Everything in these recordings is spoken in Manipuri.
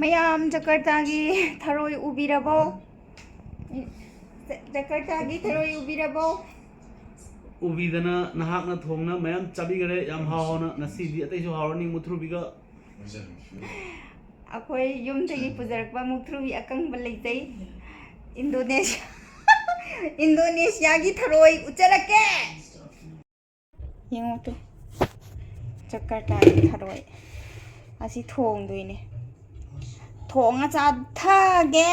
ꯃꯌꯥꯝ ꯖꯀꯔꯇꯥꯒꯤ ꯊꯔꯣꯏ ꯎꯕꯤꯔꯕꯣ? ꯖꯀꯔꯇꯥꯒꯤ ꯊꯔꯣꯏ ꯎꯕꯤꯔꯕꯣ? ꯎꯕꯤꯗꯅ ꯅꯍꯥꯛꯅ ꯊꯣꯡꯅ ꯃꯌꯥꯝ ꯆꯥꯕꯤꯈꯔꯦ ꯌꯥꯝ ꯍꯥꯎꯅ. ꯉꯁꯤꯗꯤ ꯑꯇꯩꯁꯨ ꯍꯥꯎꯔꯅꯤ ꯃꯨꯊ꯭ꯔꯨꯕꯤꯒ. ꯑꯩꯈꯣꯏ ꯌꯨꯝꯗꯒꯤ ꯄꯨꯖꯔꯛꯄ ꯃꯨꯛꯊ꯭ꯔꯨꯕꯤ ꯑꯀꯪꯕ ꯂꯩꯖꯩ. ꯏꯟꯗꯣꯅꯦꯁꯤꯌꯥꯒꯤ ꯊꯔꯣꯏ ꯎꯆꯔꯛꯀꯦ. ꯌꯦꯡꯉꯣ ꯇꯨ, ꯖꯀꯔꯇꯥꯒꯤ ꯊꯔꯣꯏ ꯑꯁꯤ ꯊꯣꯡꯗꯣꯏꯅꯦ. ꯊꯣꯡꯉ ꯆꯥꯊꯒꯦ.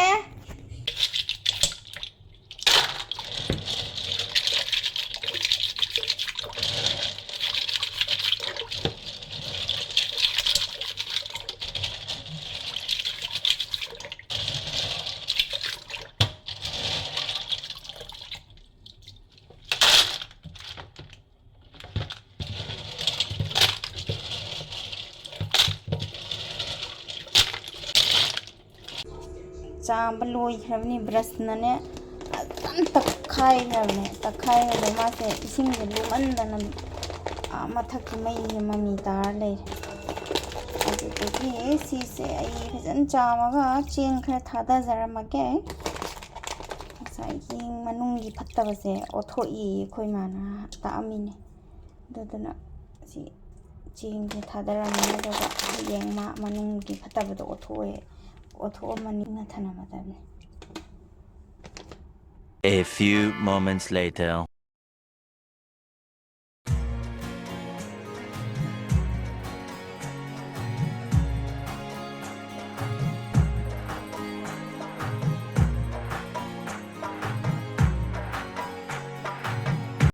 ꯆꯥꯝꯕ ꯂꯣꯏꯈ꯭ꯔꯕꯅꯤ ꯕ꯭ꯔꯁꯅꯅꯦ ꯐꯖꯅ ꯇꯛꯈꯥꯏꯈ꯭ꯔꯕꯅꯦ. ꯇꯛꯈꯥꯏꯔꯒ ꯃꯥꯁꯦ ꯏꯁꯤꯡꯁꯦ ꯂꯨꯃꯟꯗꯅ ꯃꯊꯛꯀꯤ ꯃꯩꯁꯦ ꯃꯃꯤ ꯇꯥꯔ ꯂꯩꯔꯦ. ꯑꯗꯨꯗꯒꯤ ꯁꯤꯁꯦ ꯑꯩ ꯐꯖꯅ ꯆꯥꯝꯃꯒ ꯆꯦꯡ ꯈꯔ ꯊꯥꯗꯖꯔꯝꯃꯒꯦ. ꯉꯁꯥꯏꯒꯤ ꯃꯅꯨꯡꯒꯤ ꯐꯠꯇꯕꯁꯦ ꯑꯣꯠꯊꯣꯛꯏ ꯑꯩꯈꯣꯏ ꯃꯥꯅ ꯇꯥꯛꯑꯝꯃꯤꯅꯦ. ꯑꯗꯨꯗꯨꯅ ꯁꯤ ꯆꯦꯡꯁꯦ ꯊꯥꯗꯔꯝꯃꯦ. ꯑꯗꯨꯒ ꯍꯌꯦꯡ ꯃꯅꯨꯡꯒꯤ ꯐꯠꯇꯕꯗꯣ ꯑꯣꯠꯊꯣꯛꯑꯝꯃꯅꯤ ꯊꯅꯝꯃꯗꯕꯅꯤ. A few moments later.